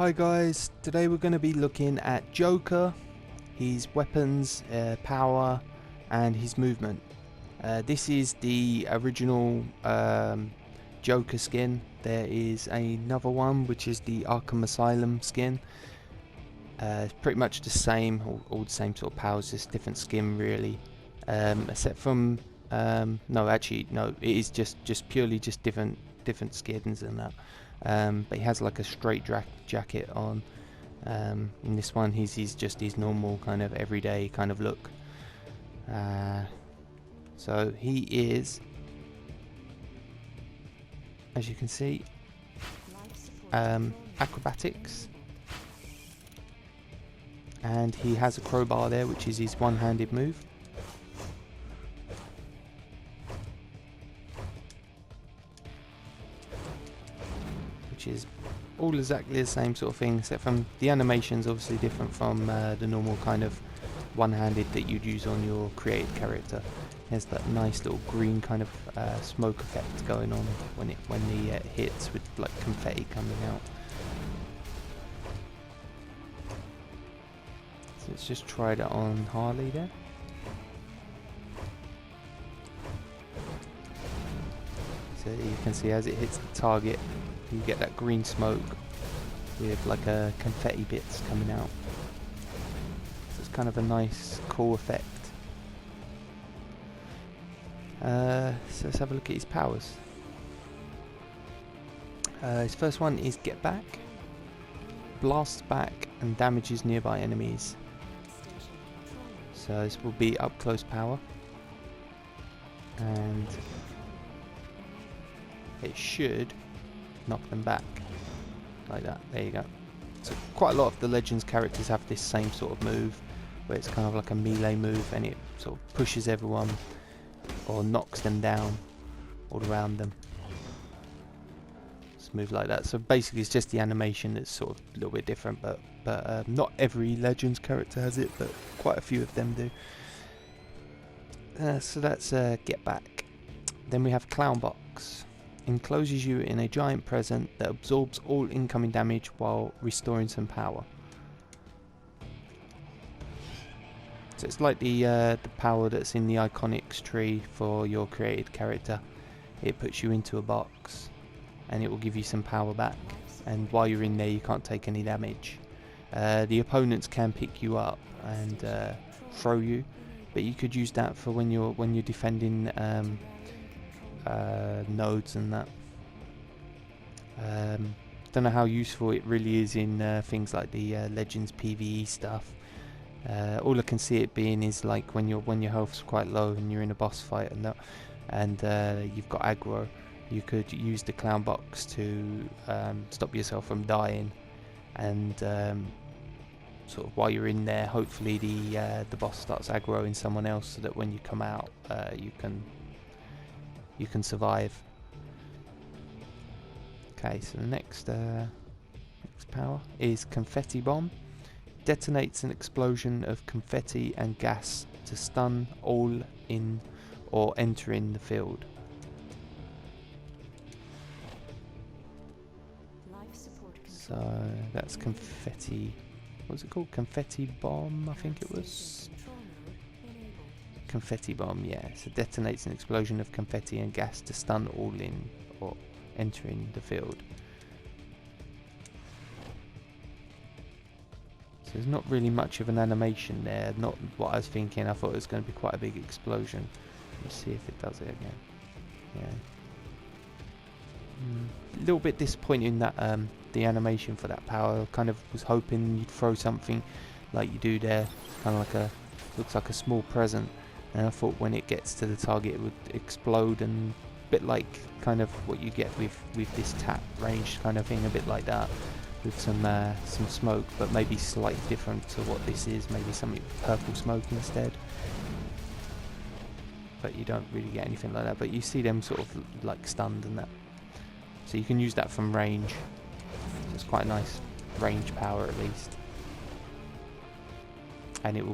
Hi guys, today we're going to be looking at Joker, his weapons, power and his movement. This is the original Joker skin. There is another one which is the Arkham Asylum skin. It's pretty much the same, all the same sort of powers, just different skin really. Except from, no it is just purely just different skins and that. But he has like a straight jacket on. In this one he's just his normal kind of everyday kind of look. So he is, as you can see, acrobatics, and he has a crowbar there, which is his one-handed move. Which is all exactly the same sort of thing, except from the animation's obviously different from the normal kind of one-handed that you'd use on your created character. There's that nice little green kind of smoke effect going on when the hits, with like confetti coming out. So let's just try that on Harley there. So you can see as it hits the target, you get that green smoke with like a confetti bits coming out. So it's kind of a nice cool effect. So let's have a look at his powers. His first one is Get Back. Blasts back and damages nearby enemies. So this will be up close power. And it should knock them back like that. There you go. So quite a lot of the Legends characters have this same sort of move, where it's kind of like a melee move and it sort of pushes everyone or knocks them down all around them. It's a move like that. So basically it's just the animation that's sort of a little bit different, but not every Legends character has it, but quite a few of them do. So that's Get Back. Then we have Clown Box. Encloses you in a giant present that absorbs all incoming damage while restoring some power. So it's like the power that's in the Iconics tree for your created character. It puts you into a box and it will give you some power back, and while you're in there you can't take any damage. The opponents can pick you up and throw you, but you could use that for when you're defending nodes and that. Don't know how useful it really is in things like the Legends PvE stuff. All I can see it being is like when your health's quite low and you're in a boss fight and that, and you've got aggro, you could use the Clown Box to stop yourself from dying, and sort of while you're in there, hopefully the boss starts aggroing someone else, so that when you come out, you can survive. Okay, so the next power is Confetti Bomb. Detonates an explosion of confetti and gas to stun all in or entering the field. So that's confetti. What was it called? Confetti Bomb, I think it was. Confetti Bomb, yeah. So detonates an explosion of confetti and gas to stun all in or entering the field. So there's not really much of an animation there. Not what I was thinking. I thought it was going to be quite a big explosion. Let's see if it does it again. Yeah. A little bit disappointing that the animation for that power. I kind of was hoping you'd throw something like you do there, kind of like looks like a small present. And I thought when it gets to the target it would explode, and a bit like kind of what you get with this tap range kind of thing, a bit like that, with some smoke, but maybe slightly different to what this is, maybe something purple smoke instead. But you don't really get anything like that, but you see them sort of like stunned and that. So you can use that from range. So it's quite a nice range power at least. And it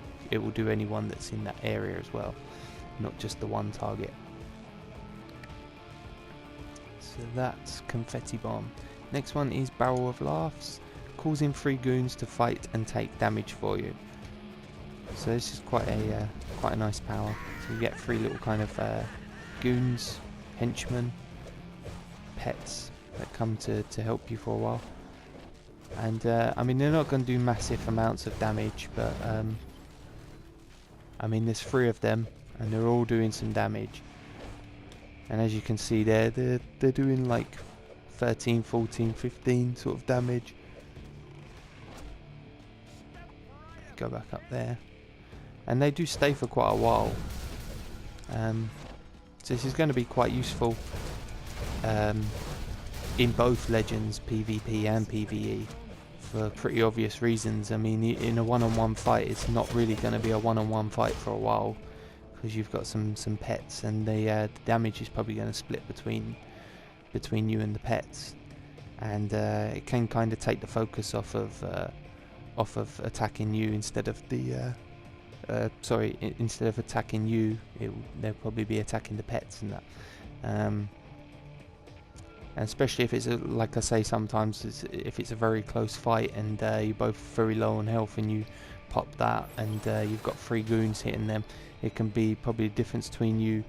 will do anyone that's in that area as well, not just the one target. So that's Confetti Bomb. Next one is Barrel of Laughs. causing 3 goons to fight and take damage for you. So this is quite a nice power. So you get 3 little kind of goons, henchmen, pets that come to help you for a while. And I mean, they're not going to do massive amounts of damage, but I mean, there's 3 of them, and they're all doing some damage. And as you can see there, they're doing like 13, 14, 15 sort of damage. Go back up there, and they do stay for quite a while. So this is going to be quite useful in both Legends PvP and PvE for pretty obvious reasons. I mean, in a one-on-one fight, it's not really going to be a one-on-one fight for a while, because you've got some pets, and the damage is probably going to split between you and the pets, and it can kind of take the focus off of attacking you instead of the instead of attacking you, they'll probably be attacking the pets and that. And especially if it's like I say, sometimes if it's a very close fight and you're both very low on health and you pop that and you've got 3 goons hitting them, it can be probably a difference between you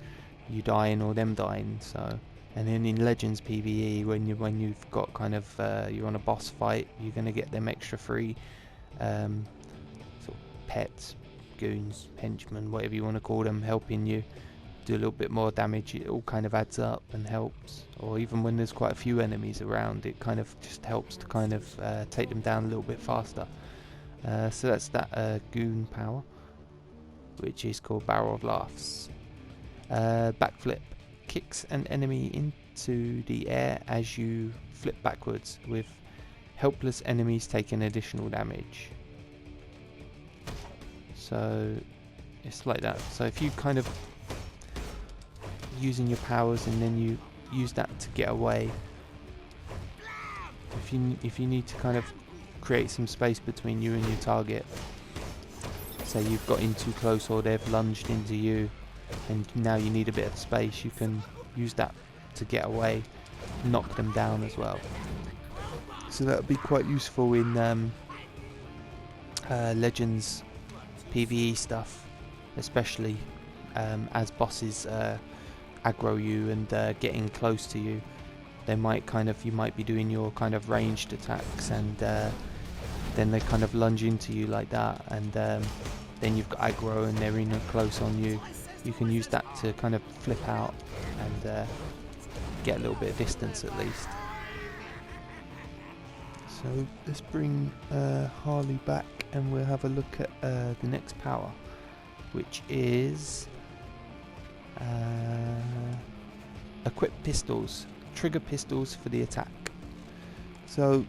dying or them dying. So, and then in Legends PvE, when you've got kind of you're on a boss fight, you're going to get them extra 3 sort of pets, goons, henchmen, whatever you want to call them, helping you do a little bit more damage. It all kind of adds up and helps. Or even when there's quite a few enemies around, it kind of just helps to kind of take them down a little bit faster. So that's that goon power, which is called Barrel of Laughs. Backflip kicks an enemy into the air as you flip backwards, with helpless enemies taking additional damage. So it's like that. So if you kind of using your powers and then you use that to get away, if you need to kind of create some space between you and your target, say you've got in too close or they've lunged into you and now you need a bit of space, you can use that to get away, knock them down as well. So that would be quite useful in Legends PvE stuff, especially as bosses aggro you and getting close to you. They might you might be doing your kind of ranged attacks, and then they kind of lunge into you like that, and then you've got aggro and they're in close on you. You can use that to kind of flip out and get a little bit of distance at least. So let's bring Harley back and we'll have a look at the next power, which is equip pistols. Trigger pistols for the attack. So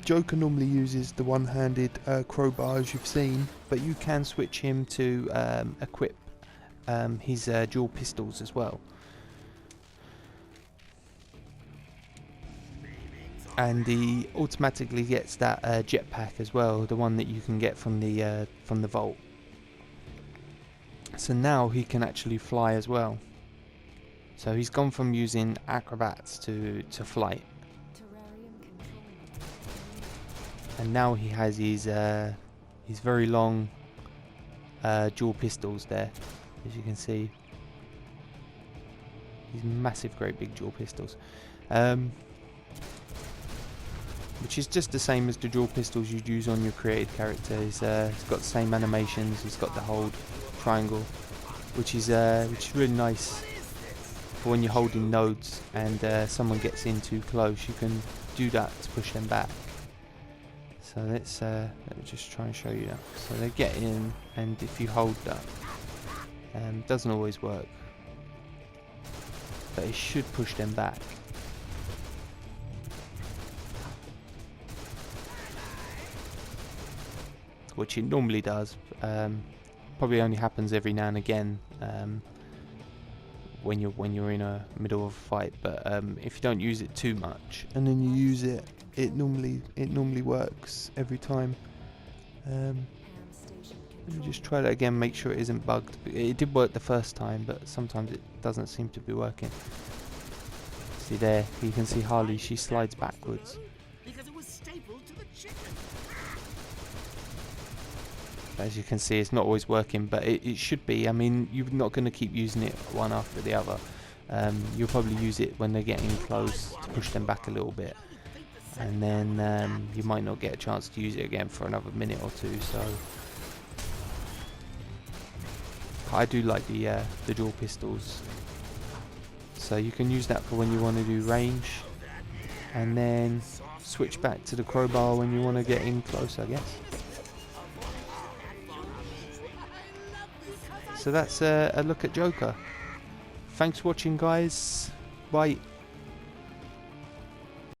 Joker normally uses the one-handed crowbar, as you've seen, but you can switch him to equip his dual pistols as well. And he automatically gets that jetpack as well, the one that you can get from the vault. So now he can actually fly as well. So he's gone from using acrobats to flight. And now he has his very long dual pistols there, as you can see. These massive, great big dual pistols. Which is just the same as the dual pistols you'd use on your created character. He's got the same animations. He's got the hold triangle, which is really nice for when you're holding nodes and someone gets in too close. You can do that to push them back. So let me just try and show you that. So they get in, and if you hold that, it doesn't always work, but it should push them back. Which it normally does. Probably only happens every now and again when you're in a middle of a fight. But if you don't use it too much, and then you use it, it normally works every time. Let me just try that again. Make sure it isn't bugged. It did work the first time, but sometimes it doesn't seem to be working. See there, you can see Harley. She slides backwards. As you can see, it's not always working, but it should be. I mean, you're not going to keep using it one after the other. You'll probably use it when they're getting close to push them back a little bit, and then you might not get a chance to use it again for another minute or two. So I do like the dual pistols, so you can use that for when you want to do range, and then switch back to the crowbar when you want to get in close, I guess. So that's a look at Joker. Thanks for watching, guys. Bye.